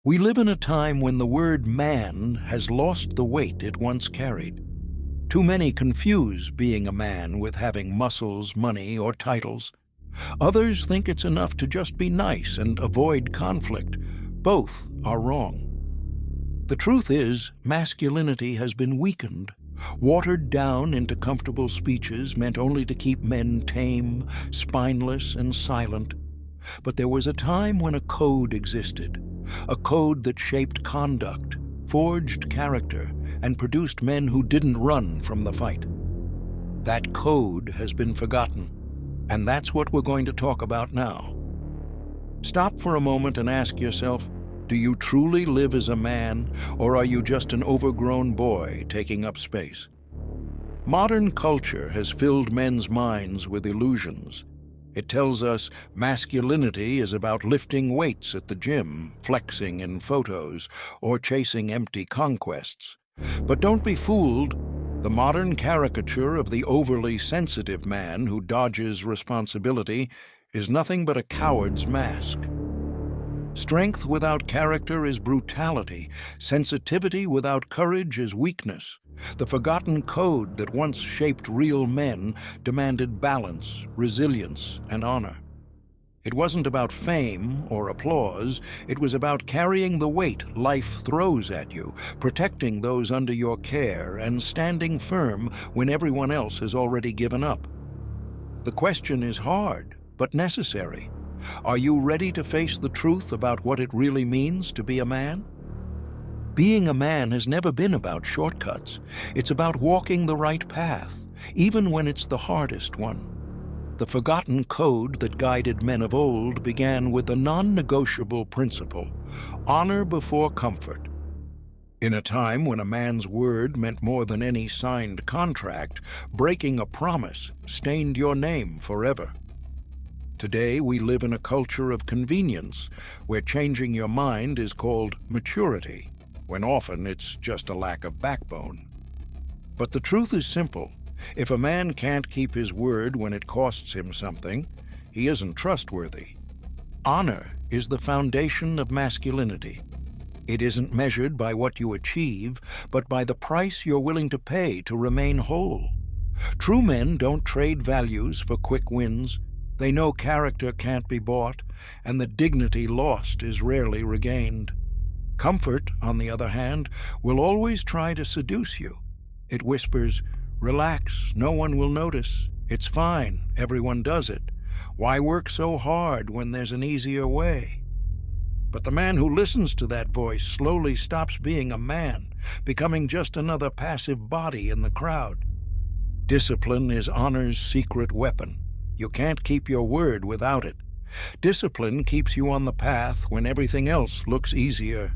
We live in a time when the word man has lost the weight it once carried. Too many confuse being a man with having muscles, money, or titles. Others think it's enough to just be nice and avoid conflict. Both are wrong. The truth is, masculinity has been weakened, watered down into comfortable speeches meant only to keep men tame, spineless, and silent. But there was a time when a code existed, a code that shaped conduct, forged character, and produced men who didn't run from the fight. That code has been forgotten, and that's what we're going to talk about now. Stop for a moment and ask yourself, do you truly live as a man, or are you just an overgrown boy taking up space? Modern culture has filled men's minds with illusions. It tells us masculinity is about lifting weights at the gym, flexing in photos, or chasing empty conquests. But don't be fooled. The modern caricature of the overly sensitive man who dodges responsibility is nothing but a coward's mask. Strength without character is brutality. Sensitivity without courage is weakness. The forgotten code that once shaped real men demanded balance, resilience, and honor. It wasn't about fame or applause. It was about carrying the weight life throws at you, protecting those under your care, and standing firm when everyone else has already given up. The question is hard, but necessary. Are you ready to face the truth about what it really means to be a man? Being a man has never been about shortcuts. It's about walking the right path, even when it's the hardest one. The forgotten code that guided men of old began with a non-negotiable principle: honor before comfort. In a time when a man's word meant more than any signed contract, breaking a promise stained your name forever. Today, we live in a culture of convenience, where changing your mind is called maturity, when often it's just a lack of backbone. But the truth is simple. If a man can't keep his word when it costs him something, he isn't trustworthy. Honor is the foundation of masculinity. It isn't measured by what you achieve, but by the price you're willing to pay to remain whole. True men don't trade values for quick wins. They know character can't be bought, and the dignity lost is rarely regained. Comfort, on the other hand, will always try to seduce you. It whispers, "Relax, no one will notice. It's fine, everyone does it. Why work so hard when there's an easier way?" But the man who listens to that voice slowly stops being a man, becoming just another passive body in the crowd. Discipline is honor's secret weapon. You can't keep your word without it. Discipline keeps you on the path when everything else looks easier.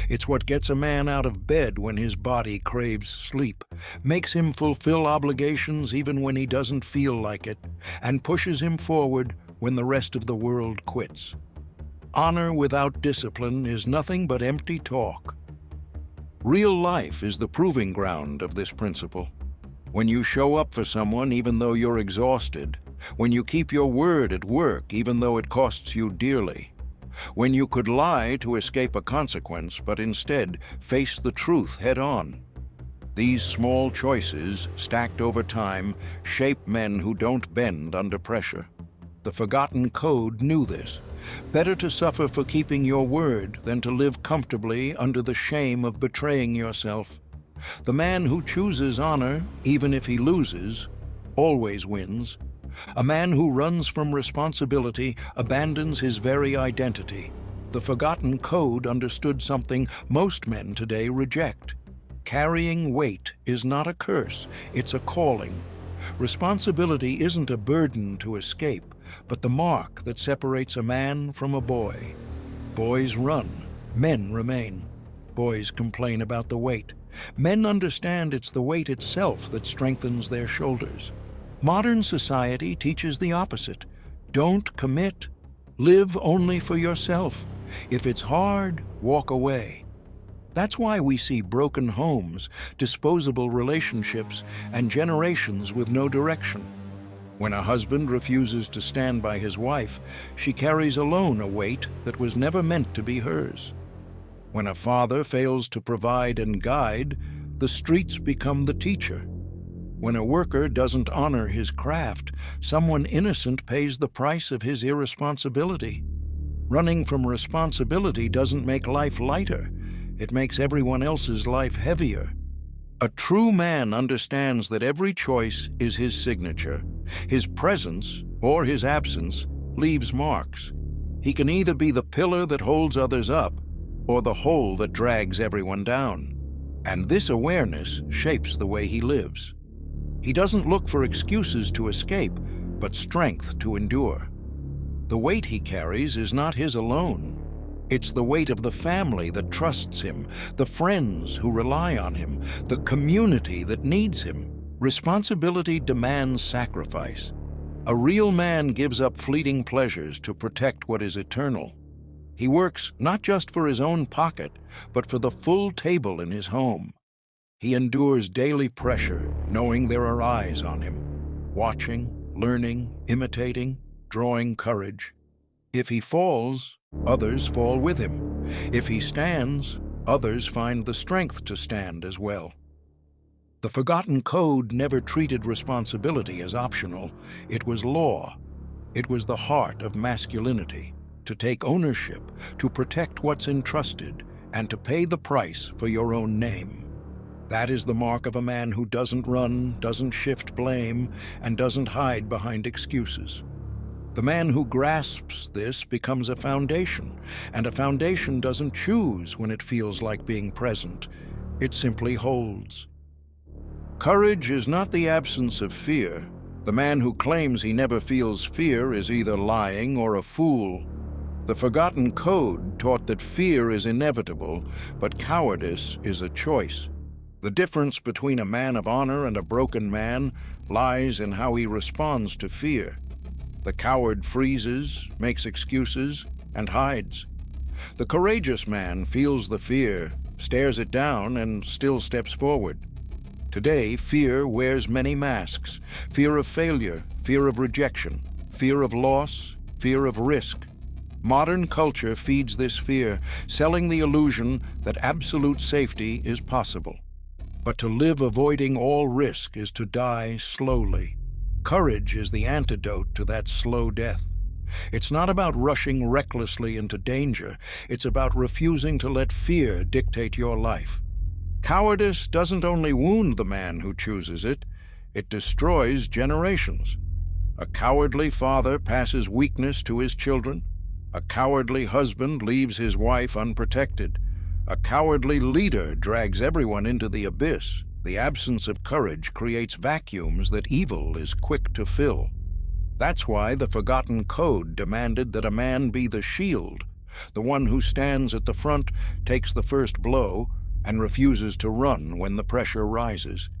It's what gets a man out of bed when his body craves sleep, makes him fulfill obligations even when he doesn't feel like it, and pushes him forward when the rest of the world quits. Honor without discipline is nothing but empty talk. Real life is the proving ground of this principle. When you show up for someone even though you're exhausted, when you keep your word at work even though it costs you dearly, when you could lie to escape a consequence but instead face the truth head-on. These small choices, stacked over time, shape men who don't bend under pressure. The forgotten code knew this. Better to suffer for keeping your word than to live comfortably under the shame of betraying yourself. The man who chooses honor, even if he loses, always wins. A man who runs from responsibility abandons his very identity. The forgotten code understood something most men today reject. Carrying weight is not a curse, it's a calling. Responsibility isn't a burden to escape, but the mark that separates a man from a boy. Boys run, men remain. Boys complain about the weight. Men understand it's the weight itself that strengthens their shoulders. Modern society teaches the opposite. Don't commit. Live only for yourself. If it's hard, walk away. That's why we see broken homes, disposable relationships, and generations with no direction. When a husband refuses to stand by his wife, she carries alone a weight that was never meant to be hers. When a father fails to provide and guide, the streets become the teacher. When a worker doesn't honor his craft, someone innocent pays the price of his irresponsibility. Running from responsibility doesn't make life lighter. It makes everyone else's life heavier. A true man understands that every choice is his signature. His presence or his absence leaves marks. He can either be the pillar that holds others up or the hole that drags everyone down. And this awareness shapes the way he lives. He doesn't look for excuses to escape, but strength to endure. The weight he carries is not his alone. It's the weight of the family that trusts him, the friends who rely on him, the community that needs him. Responsibility demands sacrifice. A real man gives up fleeting pleasures to protect what is eternal. He works not just for his own pocket, but for the full table in his home. He endures daily pressure, knowing there are eyes on him, watching, learning, imitating, drawing courage. If he falls, others fall with him. If he stands, others find the strength to stand as well. The forgotten code never treated responsibility as optional. It was law. It was the heart of masculinity, to take ownership, to protect what's entrusted, and to pay the price for your own name. That is the mark of a man who doesn't run, doesn't shift blame, and doesn't hide behind excuses. The man who grasps this becomes a foundation, and a foundation doesn't choose when it feels like being present. It simply holds. Courage is not the absence of fear. The man who claims he never feels fear is either lying or a fool. The forgotten code taught that fear is inevitable, but cowardice is a choice. The difference between a man of honor and a broken man lies in how he responds to fear. The coward freezes, makes excuses, and hides. The courageous man feels the fear, stares it down, and still steps forward. Today, fear wears many masks: fear of failure, fear of rejection, fear of loss, fear of risk. Modern culture feeds this fear, selling the illusion that absolute safety is possible. But to live avoiding all risk is to die slowly. Courage is the antidote to that slow death. It's not about rushing recklessly into danger. It's about refusing to let fear dictate your life. Cowardice doesn't only wound the man who chooses it, it destroys generations. A cowardly father passes weakness to his children. A cowardly husband leaves his wife unprotected. A cowardly leader drags everyone into the abyss. The absence of courage creates vacuums that evil is quick to fill. That's why the forgotten code demanded that a man be the shield, the one who stands at the front, takes the first blow, and refuses to run when the pressure rises.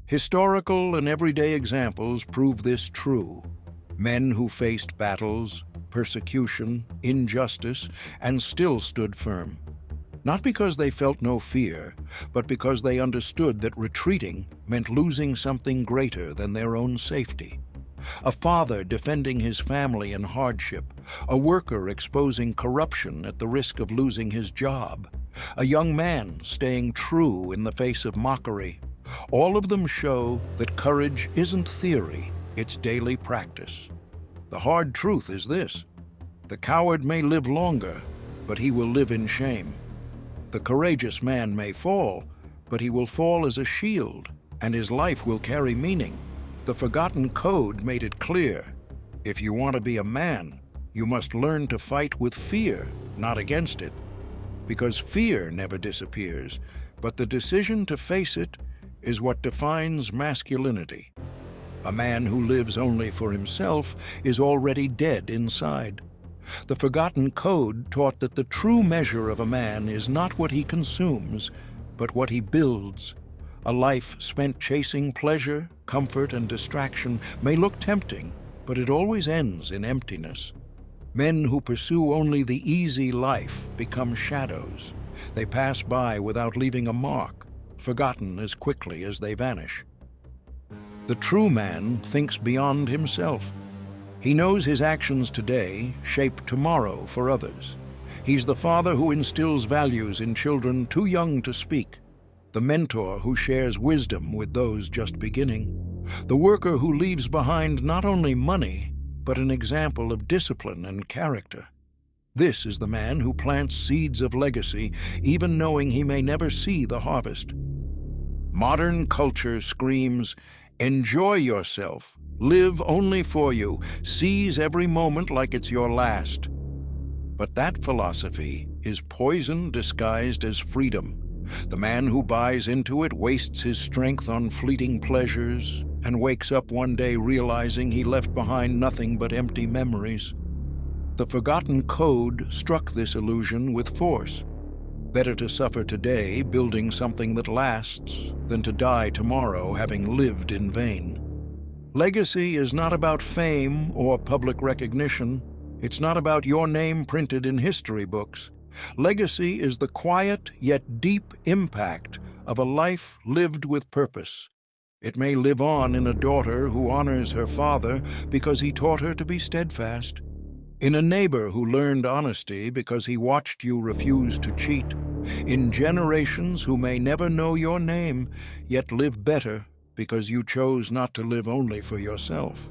Historical and everyday examples prove this true. Men who faced battles, persecution, injustice, and still stood firm. Not because they felt no fear, but because they understood that retreating meant losing something greater than their own safety. A father defending his family in hardship, a worker exposing corruption at the risk of losing his job, a young man staying true in the face of mockery. All of them show that courage isn't theory, it's daily practice. The hard truth is this: the coward may live longer, but he will live in shame. The courageous man may fall, but he will fall as a shield, and his life will carry meaning. The forgotten code made it clear: if you want to be a man, you must learn to fight with fear, not against it. Because fear never disappears, but the decision to face it is what defines masculinity. A man who lives only for himself is already dead inside. The forgotten code taught that the true measure of a man is not what he consumes, but what he builds. A life spent chasing pleasure, comfort, and distraction may look tempting, but it always ends in emptiness. Men who pursue only the easy life become shadows. They pass by without leaving a mark, forgotten as quickly as they vanish. The true man thinks beyond himself. He knows his actions today shape tomorrow for others. He's the father who instills values in children too young to speak, the mentor who shares wisdom with those just beginning, the worker who leaves behind not only money, but an example of discipline and character. This is the man who plants seeds of legacy, even knowing he may never see the harvest. Modern culture screams, "Enjoy yourself, live only for you, seize every moment like it's your last." But that philosophy is poison disguised as freedom. The man who buys into it wastes his strength on fleeting pleasures and wakes up one day realizing he left behind nothing but empty memories. The forgotten code struck this illusion with force. Better to suffer today building something that lasts than to die tomorrow having lived in vain. Legacy is not about fame or public recognition. It's not about your name printed in history books. Legacy is the quiet yet deep impact of a life lived with purpose. It may live on in a daughter who honors her father because he taught her to be steadfast, in a neighbor who learned honesty because he watched you refuse to cheat, in generations who may never know your name, yet live better because you chose not to live only for yourself.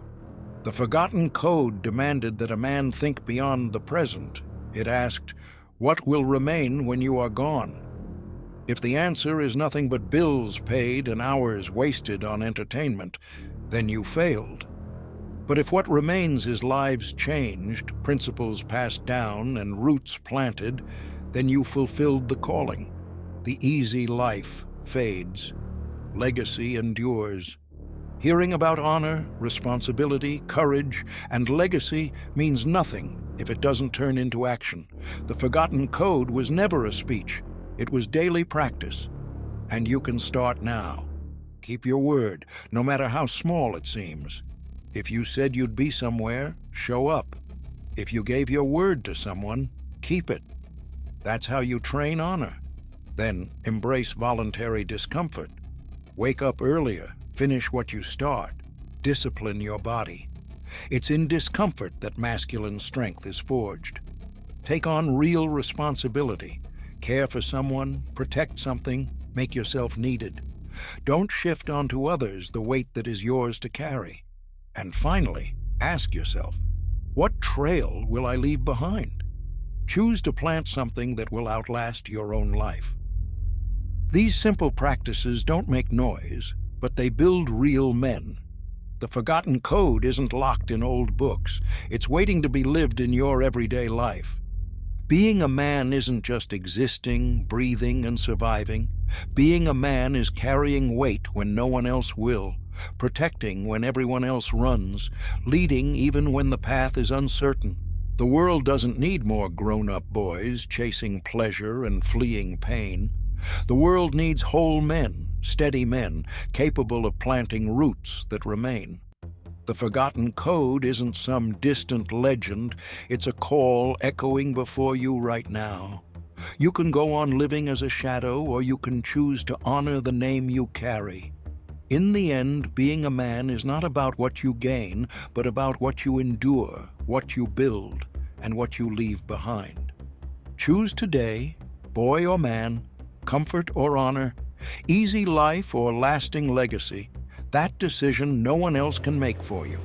The forgotten code demanded that a man think beyond the present. It asked, "What will remain when you are gone?" If the answer is nothing but bills paid and hours wasted on entertainment, then you failed. But if what remains is lives changed, principles passed down, and roots planted, then you fulfilled the calling. The easy life fades. Legacy endures. Hearing about honor, responsibility, courage, and legacy means nothing if it doesn't turn into action. The forgotten code was never a speech. It was daily practice. And you can start now. Keep your word, no matter how small it seems. If you said you'd be somewhere, show up. If you gave your word to someone, keep it. That's how you train honor. Then embrace voluntary discomfort. Wake up earlier, finish what you start, discipline your body. It's in discomfort that masculine strength is forged. Take on real responsibility. Care for someone, protect something, make yourself needed. Don't shift onto others the weight that is yours to carry. And finally, ask yourself, what trail will I leave behind? Choose to plant something that will outlast your own life. These simple practices don't make noise, but they build real men. The forgotten code isn't locked in old books. It's waiting to be lived in your everyday life. Being a man isn't just existing, breathing, and surviving. Being a man is carrying weight when no one else will, protecting when everyone else runs, leading even when the path is uncertain. The world doesn't need more grown-up boys chasing pleasure and fleeing pain. The world needs whole men, steady men, capable of planting roots that remain. The forgotten code isn't some distant legend, it's a call echoing before you right now. You can go on living as a shadow, or you can choose to honor the name you carry. In the end, being a man is not about what you gain, but about what you endure, what you build, and what you leave behind. Choose today, boy or man, comfort or honor, easy life or lasting legacy. That decision no one else can make for you.